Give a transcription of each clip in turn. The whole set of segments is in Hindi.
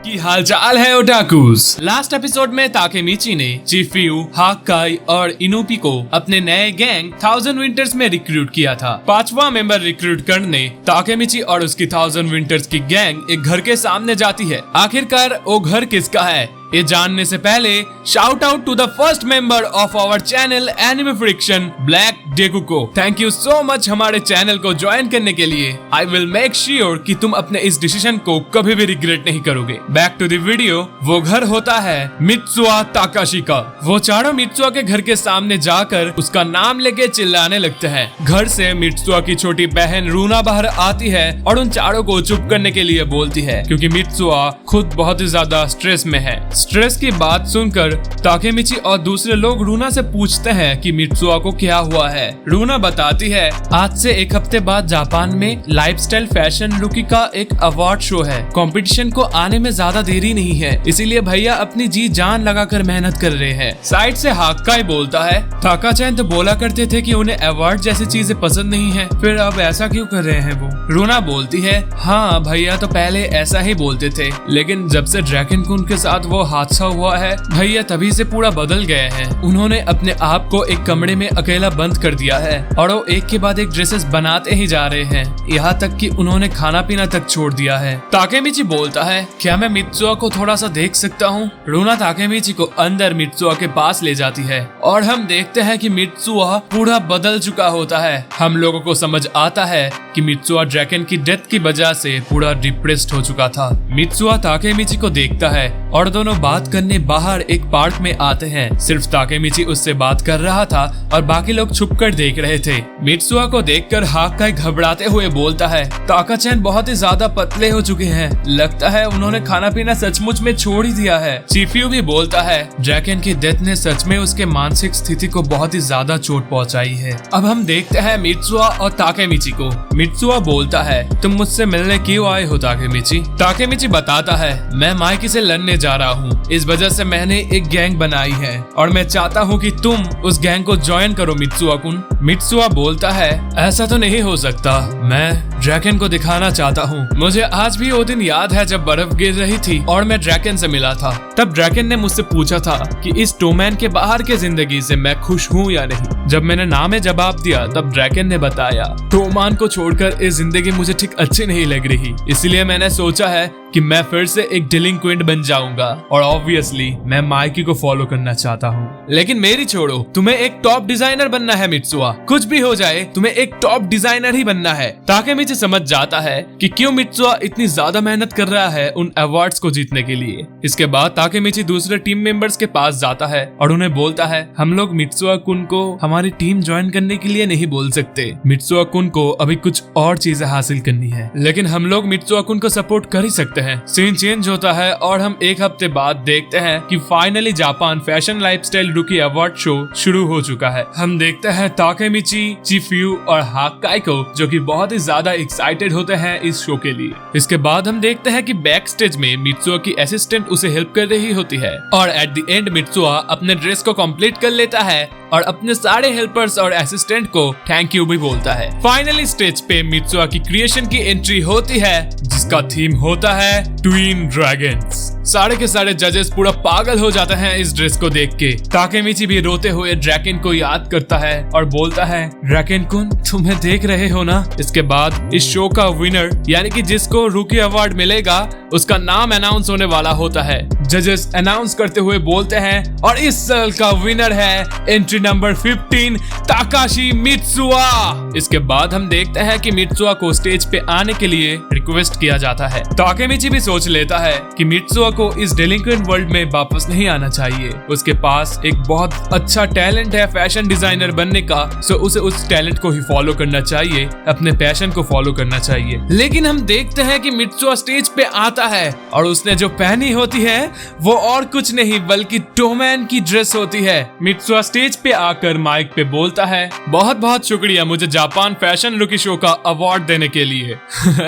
की हालचाल है ओटाकुस। लास्ट एपिसोड में ताकेमिची ने चिफ्यू, हाक्काई और इनुपी को अपने नए गैंग 1000 विंटर्स में रिक्रूट किया था। पांचवा मेंबर रिक्रूट करने ताकेमिची और उसकी 1000 विंटर्स की गैंग एक घर के सामने जाती है। आखिरकार वो घर किसका है ये जानने से पहले shout out to the first member of our channel anime friction, black Deku को। थैंक यू सो मच हमारे चैनल को ज्वाइन करने के लिए। आई विल मेक श्योर कि तुम अपने इस डिसीजन को कभी भी रिग्रेट नहीं करोगे। Back to the video. वो घर होता है मित्सुआ ताकाशी का। वो चारों मित्सुआ के घर के सामने जाकर उसका नाम लेके चिल्लाने लगते हैं। घर से मित्सुआ की छोटी बहन रूना बाहर आती है और उन चारों को चुप करने के लिए बोलती है, क्योंकि मित्सुआ खुद बहुत ही ज्यादा स्ट्रेस में है। स्ट्रेस की बात सुनकर ताकेमिची और दूसरे लोग रूना से पूछते हैं कि मित्सुआ को क्या हुआ है। रूना बताती है, आज से एक हफ्ते बाद जापान में लाइफस्टाइल फैशन रुकी का एक अवार्ड शो है। कंपटीशन को आने में ज्यादा देरी नहीं है, इसीलिए भैया अपनी जी जान लगाकर मेहनत कर रहे हैं। साइड से हाक्काई बोलता है, ताका-चैन तो बोला करते थे कि उन्हें अवार्ड जैसी चीजें पसंद नहीं है, फिर अब ऐसा क्यों कर रहे हैं वो। रूना बोलती है, हाँ भैया तो पहले ऐसा ही बोलते थे, लेकिन जब से ड्रैगन कुन के साथ वो हादसा हुआ है भैया तभी से पूरा बदल गए हैं। उन्होंने अपने आप को एक कमरे में अकेला बंद कर दिया है और वो एक के बाद एक ड्रेसेस बनाते ही जा रहे हैं, यहाँ तक कि उन्होंने खाना पीना तक छोड़ दिया है। ताकेमिची बोलता है, क्या मैं मित्सुआ को थोड़ा सा देख सकता हूँ। रूना ताकेमिची को अंदर मित्सुआ के पास ले जाती है और हम देखते हैं कि मित्सुआ पूरा बदल चुका होता है। हम लोगों को समझ आता है कि मित्सुआ ड्रैगन की डेथ की वजह से पूरा डिप्रेस्ड हो चुका था। मित्सुआ ताकेमिची को देखता है और दोनों बात करने बाहर एक पार्क में आते हैं। सिर्फ ताकेमिची उससे बात कर रहा था और बाकी लोग छुपकर देख रहे थे। मित्सुआ को देखकर हाक्काई घबराते हुए बोलता है, ताका-चैन बहुत ही ज्यादा पतले हो चुके हैं, लगता है उन्होंने खाना पीना सचमुच में छोड़ ही दिया है। चिफ्यू भी बोलता है, ड्रैगन की डेथ ने सच में उसके मानसिक स्थिति को बहुत ही ज्यादा चोट पहुंचाई है। अब हम देखते हैं मित्सुआ और ताकेमिची को। मित्सुआ बोलता है, तुम मुझसे मिलने क्यों आए हो ताकेमिची। ताकेमिची बताता है, मैं माइकी से लड़ने जा रहा हूँ, इस वजह से मैंने एक गैंग बनाई है और मैं चाहता हूँ कि तुम उस गैंग को ज्वाइन करो मित्सुआ कुन। मित्सुआ बोलता है, ऐसा तो नहीं हो सकता, मैं ड्रैगन को दिखाना चाहता हूँ। मुझे आज भी वो दिन याद है जब बर्फ गिर रही थी और मैं ड्रैगन से मिला था। तब ड्रैगन ने मुझसे पूछा था कि इस टोमैन के बाहर के जिंदगी से मैं खुश हूँ या नहीं। जब मैंने ना में जवाब दिया तब ड्रैगन ने बताया, टोमान को छोड़कर इस जिंदगी मुझे ठीक अच्छी नहीं लग रही, इसलिए मैंने सोचा है कि मैं फिर से एक डिलिंक्वेंट बन जाऊंगा और ऑब्वियसली मैं माइकी को फॉलो करना चाहता हूँ। लेकिन मेरी छोड़ो, तुम्हें एक टॉप डिजाइनर बनना है मित्सुआ, कुछ भी हो जाए तुम्हें एक टॉप डिजाइनर ही बनना है। ताकेमिची समझ जाता है कि क्यों मित्सुआ इतनी ज्यादा मेहनत कर रहा है उन अवार्ड्स को जीतने के लिए। इसके बाद ताकेमिची दूसरे टीम मेंबर्स के पास जाता है और उन्हें बोलता है, हम लोग मित्सुआ कुन को हमारी टीम ज्वाइन करने के लिए नहीं बोल सकते, मित्सुआ कुन को अभी कुछ और चीजें हासिल करनी है, लेकिन हम लोग मित्सुआ कुन को सपोर्ट कर ही सकते हैं। सीन चेंज होता है और हम एक हफ्ते बाद देखते हैं कि फाइनली जापान फैशन लाइफस्टाइल रुकी अवार्ड शो शुरू हो चुका है। हम देखते हैं ताकेमिची, चिफ्यू और हाक्काई को, जो कि बहुत ही ज्यादा एक्साइटेड होते हैं इस शो के लिए। इसके बाद हम देखते हैं कि बैक स्टेज में मित्सुआ की असिस्टेंट उसे हेल्प कर रही होती है और एट द एंड मित्सुआ अपने ड्रेस को कंप्लीट कर लेता है और अपने सारे हेल्पर्स और असिस्टेंट को थैंक यू भी बोलता है। फाइनली स्टेज पे मित्सुआ की क्रिएशन की एंट्री होती है, जिसका थीम होता है ट्विन ड्रैगन्स। सारे के सारे जजेस पूरा पागल हो जाते हैं इस ड्रेस को देख के। ताकेमिची भी रोते हुए ड्रैगन को याद करता है और बोलता है, ड्रैगन कुन तुम्हें देख रहे हो ना। इसके बाद इस शो का विनर यानी कि जिसको रूकी अवार्ड मिलेगा उसका नाम अनाउंस होने वाला होता है। जजेस अनाउंस करते हुए बोलते हैं, और इस साल का विनर है एंट्री नंबर 15 ताकाशी मित्सुआ। इसके बाद हम देखते हैं कि मित्सुआ को स्टेज पे आने के लिए रिक्वेस्ट किया जाता है। ताकेमिची भी सोच लेता है कि मित्सुआ को इस डेलिंक्वेंट वर्ल्ड में वापस नहीं आना चाहिए, उसके पास एक बहुत अच्छा टैलेंट है फैशन डिजाइनर बनने का, सो उसे उस टैलेंट को ही फॉलो करना चाहिए, अपने पैशन को फॉलो करना चाहिए। लेकिन हम देखते हैं कि मित्सुआ स्टेज पे आता है और उसने जो पहनी होती है वो और कुछ नहीं बल्कि टोमैन की ड्रेस होती है। मित्सुआ स्टेज पे आकर माइक पे बोलता है, बहुत बहुत शुक्रिया मुझे जापान फैशन रुकी शो का अवार्ड देने के लिए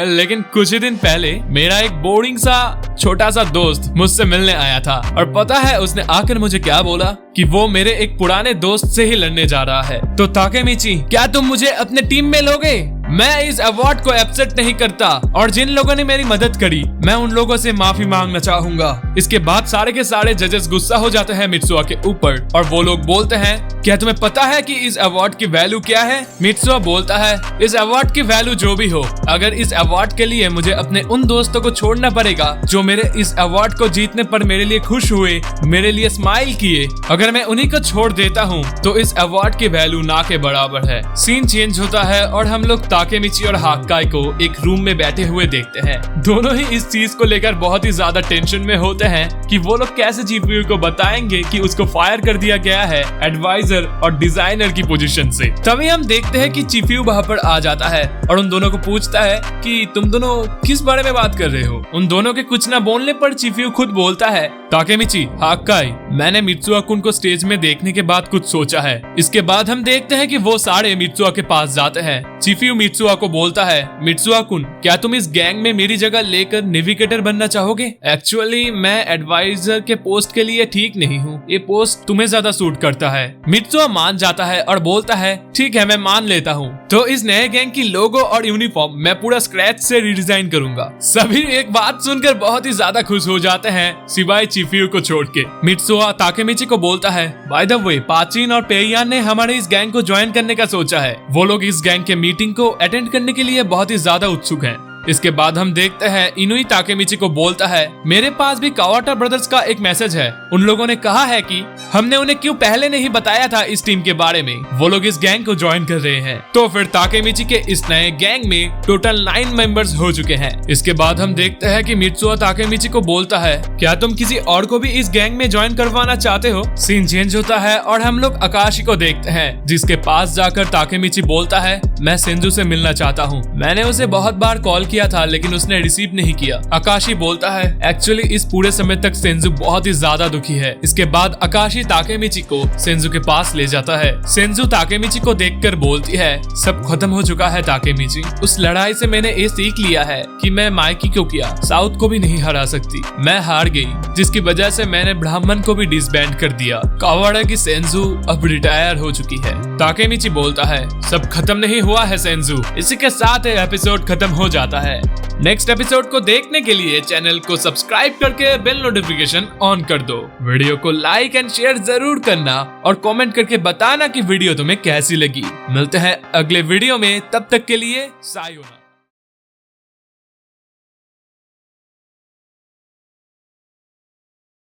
लेकिन कुछ ही दिन पहले मेरा एक बोरिंग सा छोटा सा दोस्त मुझसे मिलने आया था और पता है उसने आकर मुझे क्या बोला कि वो मेरे एक पुराने दोस्त से ही लड़ने जा रहा है। तो ताकेमिची, क्या तुम मुझे अपने टीम में लोगे? मैं इस अवार्ड को एक्सेप्ट नहीं करता और जिन लोगों ने मेरी मदद करी मैं उन लोगों से माफी मांगना चाहूंगा। इसके बाद सारे के सारे जजेस गुस्सा हो जाते हैं मित्सुआ के ऊपर और वो लोग बोलते हैं, क्या तुम्हें पता है कि इस अवार्ड की वैल्यू क्या है? मित्सुआ बोलता है, इस अवार्ड की वैल्यू जो भी हो, अगर इस अवार्ड के लिए मुझे अपने उन दोस्तों को छोड़ना पड़ेगा जो मेरे इस अवार्ड को जीतने पर मेरे लिए खुश हुए, मेरे लिए स्माइल किए, अगर मैं उन्हीं को छोड़ देता हूँ तो इस अवार्ड की वैल्यू ना के बराबर है। सीन चेंज होता है और हम लोग ताकेमिची और हाक्काई को एक रूम में बैठे हुए देखते हैं। दोनों ही इस चीज को लेकर बहुत ही ज्यादा टेंशन में होते हैं कि वो लोग कैसे चिफ्यू को बताएंगे कि उसको फायर कर दिया गया है एडवाइजर और डिजाइनर की पोजीशन से। तभी हम देखते हैं कि चिफ्यू वहाँ पर आ जाता है और उन दोनों को पूछता है कि तुम दोनों किस बारे में बात कर रहे हो। उन दोनों के कुछ न बोलने पर चिफ्यू खुद बोलता है, ताकेमिची, हाक्काई, मैंने मित्सुआ कुन को स्टेज में देखने के बाद कुछ सोचा है। इसके बाद हम देखते हैं कि वो सारे मित्सुआ के पास जाते हैं। चिफ्यू मित्सुआ को बोलता है, मित्सुआ कुन, क्या तुम इस गैंग में मेरी जगह लेकर नेविगेटर बनना चाहोगे? एक्चुअली मैं एडवाइजर के पोस्ट के लिए ठीक नहीं हूँ, ये पोस्ट तुम्हें ज्यादा सूट करता है। मित्सुआ मान जाता है और बोलता है, ठीक है, मैं मान लेता हूँ। तो इस नए गैंग की लोगो और यूनिफॉर्म मैं पूरा स्क्रैच से रिडिजाइन करूंगा। सभी एक बात सुनकर बहुत ही ज्यादा खुश हो जाते हैं सिवाय चिफ्यू को छोड़ के। मित्सुआ ताकेमिची को बोलता है, बाय द वे, पाचिन और पेयान ने हमारे इस गैंग को ज्वाइन करने का सोचा है। वो लोग इस गैंग के मीटिंग को अटेंड करने के लिए बहुत ही ज्यादा उत्सुक हैं। इसके बाद हम देखते हैं इनुई ताकेमिची को बोलता है, मेरे पास भी कावाटा ब्रदर्स का एक मैसेज है। उन लोगों ने कहा है कि हमने उन्हें क्यों पहले नहीं बताया था इस टीम के बारे में। वो लोग इस गैंग को ज्वाइन कर रहे हैं। तो फिर ताकेमिची के इस नए गैंग में टोटल 9 मेंबर्स हो चुके हैं। इसके बाद हम देखते हैं कि मित्सुआ ताकेमिची को बोलता है, क्या तुम किसी और को भी इस गैंग में ज्वाइन करवाना चाहते हो? सीन चेंज होता है और हम लोग आकाशी को देखते हैं, जिसके पास जाकर ताकेमिची बोलता है, मैं सेंजू से मिलना चाहता हूँ। मैंने उसे बहुत बार कॉल किया था लेकिन उसने रिसीव नहीं किया। आकाशी बोलता है, एक्चुअली इस पूरे समय तक सेंजू बहुत ही ज्यादा दुखी है। इसके बाद आकाशी ताकेमिची को सेंजू के पास ले जाता है। सेंजू ताकेमिची को देखकर बोलती है, सब खत्म हो चुका है ताकेमिची। उस लड़ाई से मैंने ये सीख लिया है कि मैं माइकी को किया साउथ को भी नहीं हरा सकती। मैं हार गई, जिसकी वजह से मैंने ब्राह्मण को भी डिसबैंड कर दिया। कावाड़ा की सेंजू अब रिटायर हो चुकी है। ताकेमिची बोलता है, सब खत्म नहीं हुआ है सेंजू। इसी के साथ एपिसोड खत्म हो जाता है। नेक्स्ट एपिसोड को देखने के लिए चैनल को सब्सक्राइब करके बेल नोटिफिकेशन ऑन कर दो। वीडियो को लाइक एंड शेयर जरूर करना और कमेंट करके बताना कि वीडियो तुम्हें कैसी लगी। मिलते हैं अगले वीडियो में, तब तक के लिए सायोनारा।